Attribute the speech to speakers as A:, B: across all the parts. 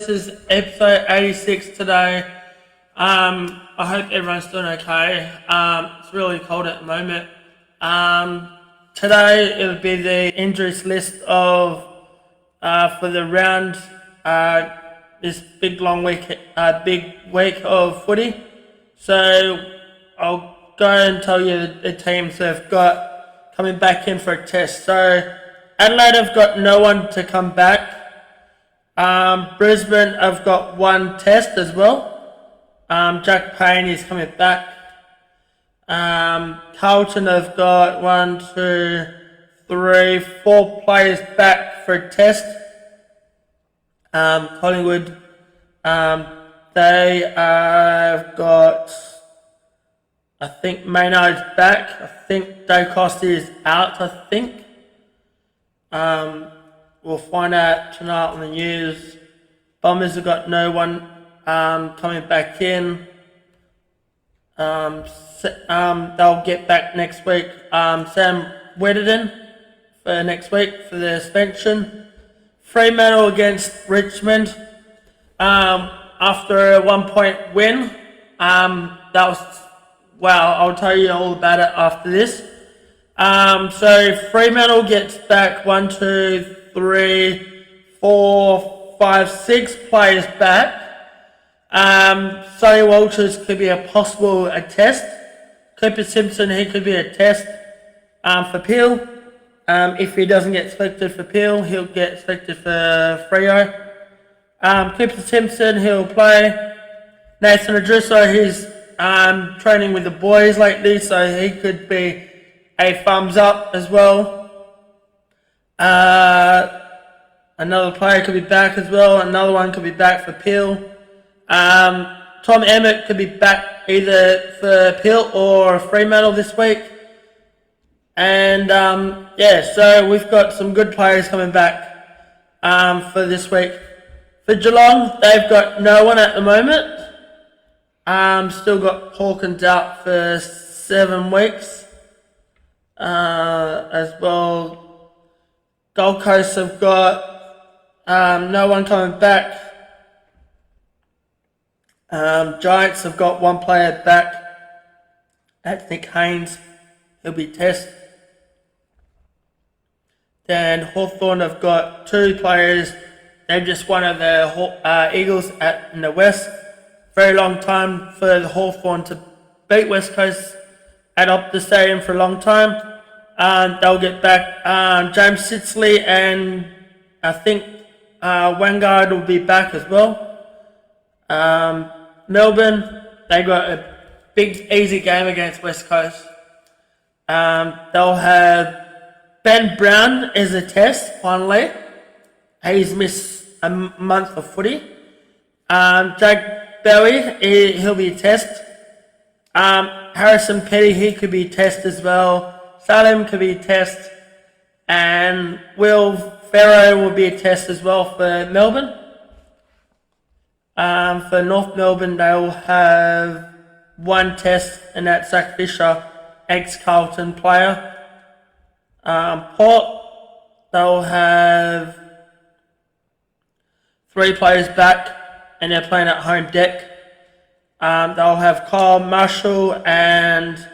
A: This is episode 86 today. I hope everyone's doing okay. It's really cold at the moment. Today it'll be the injuries list of for the round. This big week of footy. So I'll go and tell you the teams they've got coming back in for a test. So Adelaide have got no one to come back. Brisbane have got one test as well. Jack Payne is coming back. Carlton have got 4 players back for a test. Collingwood, they have got, I think Maynard's back. I think Dave Costa is out, I think. We'll find out tonight on the news. Bombers have got no one coming back in. They'll get back next week. Sam Wedderden for next week for the suspension. Fremantle against Richmond. After a 1-point win. I'll tell you all about it after this. So Fremantle gets back 6 players back. Sonny Walters could be a test. Cooper Simpson, he could be a test for Peel. If he doesn't get selected for Peel, he'll get selected for Freo. Cooper Simpson, he'll play. Nathan Adruso, he's training with the boys lately, so he could be a thumbs up as well. Another player could be back as well. Another one could be back for Peel. Tom Emmett could be back either for Peel or Fremantle this week. And so we've got some good players coming back for this week. For Geelong, they've got no one at the moment. Still got Hawkins out for 7 weeks. As well, Gold Coast have got no one coming back. Giants have got 1 player back. That's Nick Haynes. He'll be test. Then Hawthorn have got 2 players. They've just won of the Eagles in the West. Very long time for the Hawthorn to beat West Coast at Optus Stadium for a long time. They'll get back James Sitzley, and I think Wangard will be back as well. Melbourne, they got a big, easy game against West Coast. They'll have Ben Brown as a test, finally. He's missed a month of footy. Jack Bowie, he'll be a test. Harrison Petty, he could be a test as well. Salem could be a test. And Will Ferro will be a test as well for Melbourne. For North Melbourne, they'll have 1 test, and that's Zach Fisher, ex-Carlton player. Port, they'll have 3 players back, and they're playing at home deck. They'll have Kyle Marshall and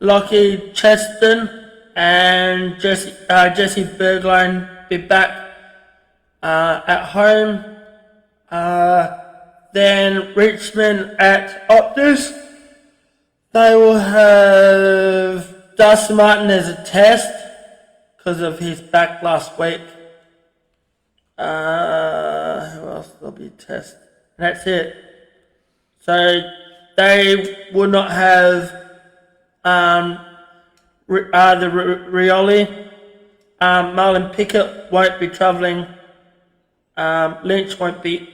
A: Lockie Cheston and Jesse Bergline be back at home. Then Richmond at Optus, they will have Dustin Martin as a test because of his back last week. Who else will be test? That's it. So they will not have the Rioli. Marlon Pickett won't be travelling. Lynch won't be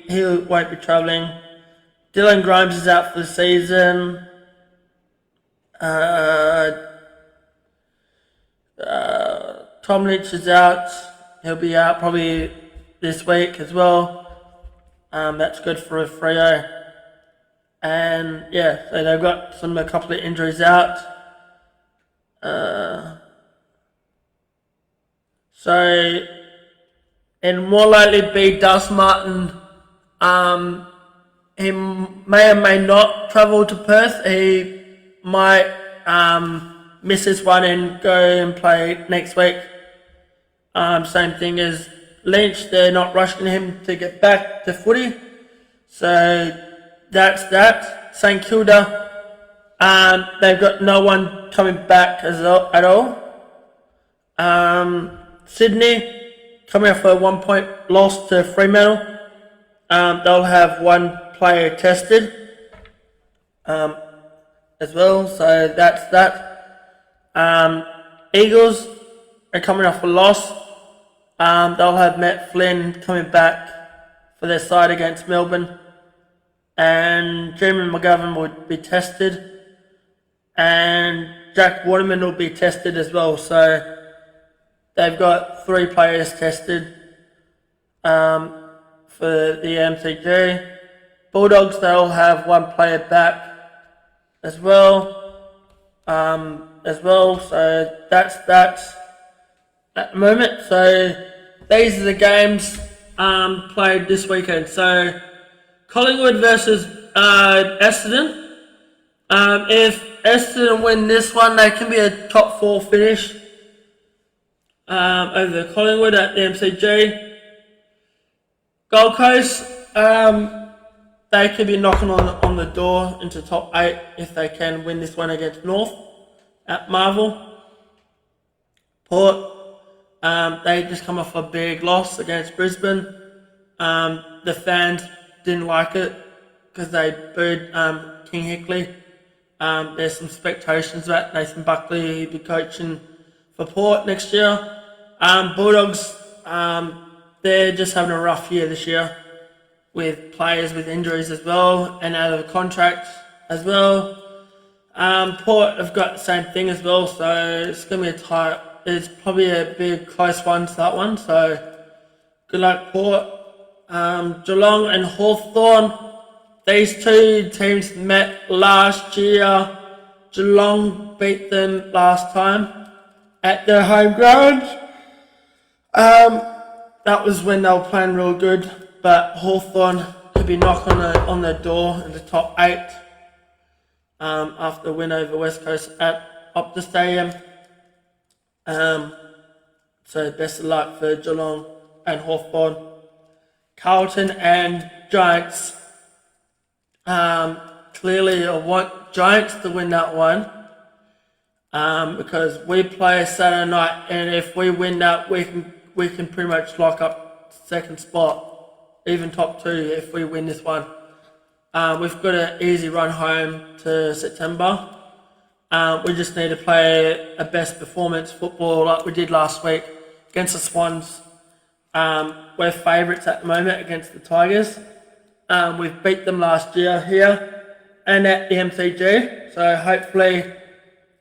A: travelling. Dylan Grimes is out for the season. Tom Lynch is out. He'll be out probably this week as well. That's good for Freo. And so they've got a couple of injuries out. So it'll more likely be Dust Martin He may or may not travel to Perth. He might miss this one and go and play next week. Same thing as Lynch. They're not rushing him to get back to footy. So that's that. St Kilda, they've got no one coming back at all. Sydney, coming off a 1 point loss to Fremantle. They'll have one player tested as well, so that's that. Eagles are coming off a loss. They'll have Matt Flynn coming back for their side against Melbourne, and Jeremy McGovern will be tested, and Jack Waterman will be tested as well. So they've got 3 players tested for the MCG. Bulldogs, they'll have 1 player back as well. So that's that at the moment. So these are the games played this weekend. So Collingwood versus Essendon. If Essendon win this one, they can be a top 4 finish over Collingwood at the MCG. Gold Coast, they could be knocking on the door into top 8 if they can win this one against North at Marvel. Port, they just come off a big loss against Brisbane. The fans didn't like it because they booed King Hickley. There's some expectations that Nathan Buckley will be coaching for Port next year. Bulldogs, they're just having a rough year this year with players with injuries as well and out of contract as well. Port have got the same thing as well, so it's going to be it's probably a big close one to that one, so good luck Port. Geelong and Hawthorn, these 2 teams met last year. Geelong beat them last time at their home ground. That was when they were playing real good, but Hawthorn could be knocking on the door in the top 8 after the win over West Coast at Optus Stadium. So best of luck for Geelong and Hawthorn. Carlton and Giants. Clearly I want Giants to win that one because we play Saturday night, and if we win that, we can pretty much lock up second spot, even top 2 if we win this one. We've got an easy run home to September. We just need to play a best performance football like we did last week against the Swans. We're favourites at the moment against the Tigers. We've beat them last year here and at the MCG, so hopefully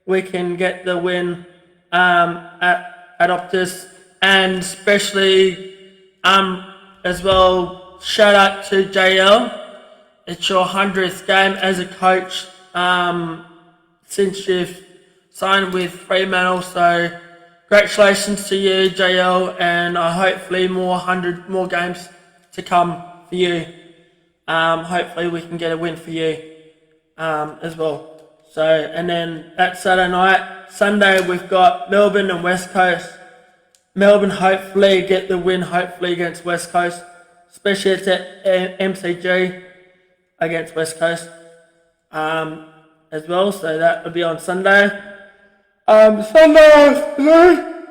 A: we can get the win at Optus, and especially as well, shout out to JL. It's your 100th game as a coach since you've signed with Fremantle, so congratulations to you, JL, and hopefully more games to come for you. Hopefully we can get a win for you as well. So, and then that Saturday night, Sunday, we've got Melbourne and West Coast. Melbourne hopefully get the win, hopefully against West Coast, especially at MCG against West Coast as well. So that will be on Sunday. Sunday afternoon,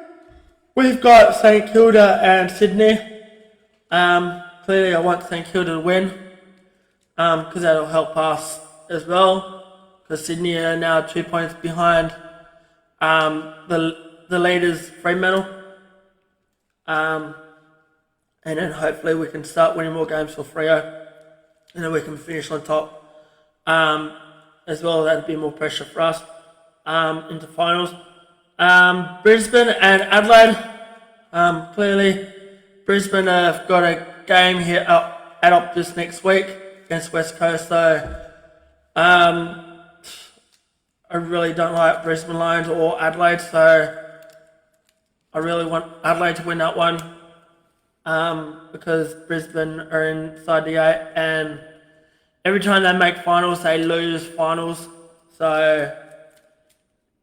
A: we've got St Kilda and Sydney. Clearly I want St Kilda to win because that'll help us as well, because Sydney are now 2 points behind the leaders Fremantle. And then hopefully we can start winning more games for Freo, and then we can finish on top as well. That'd be more pressure for us into finals. Brisbane and Adelaide. Clearly Brisbane have got a game here at Optus next week against West Coast, so I really don't like Brisbane Lions or Adelaide, so I really want Adelaide to win that one. because Brisbane are inside the 8, and every time they make finals, they lose finals. So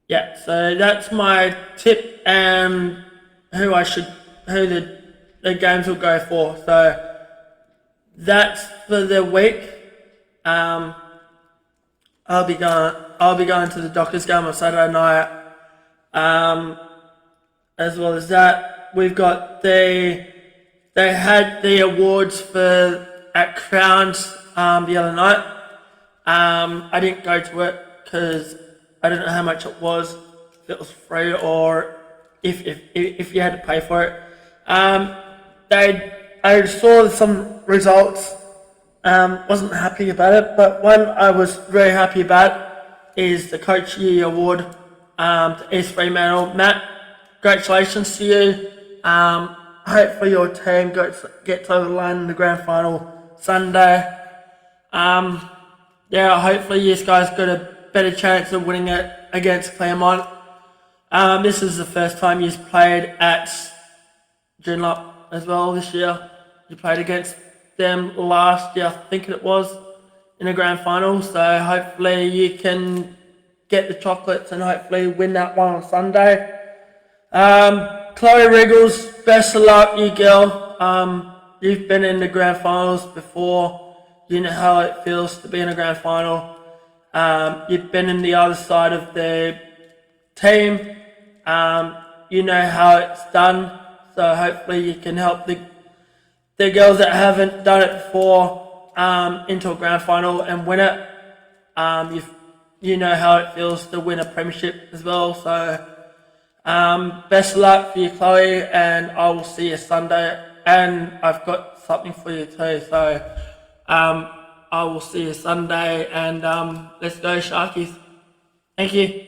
A: yeah, so that's my tip and who the games will go for. So that's for the week. I'll be going to the Dockers game on Saturday night. As well as that, we've got they had the awards at Crowns the other night. I didn't go to it because I don't know how much it was, if it was free or if you had to pay for it. I saw some results. Wasn't happy about it, but one I was very happy about is the Coach of the Year award to East Fremantle. Matt, congratulations to you. Hopefully your team gets over the line in the grand final Sunday. Hopefully you guys got a better chance of winning it against Claremont. This is the first time you've played at Joondalup as well this year. You played against them last year, I think it was, in the grand final. So hopefully you can get the chocolates and hopefully win that one on Sunday. Chloe Riggles, best of luck, you girl. You've been in the grand finals before. You know how it feels to be in a grand final. You've been in the other side of the team. You know how it's done. So hopefully you can help the girls that haven't done it before into a grand final and win it. You know how it feels to win a premiership as well. So best of luck for you, Chloe, and I will see you Sunday. And I've got something for you too. So I will see you Sunday, and let's go Sharkies. Thank you.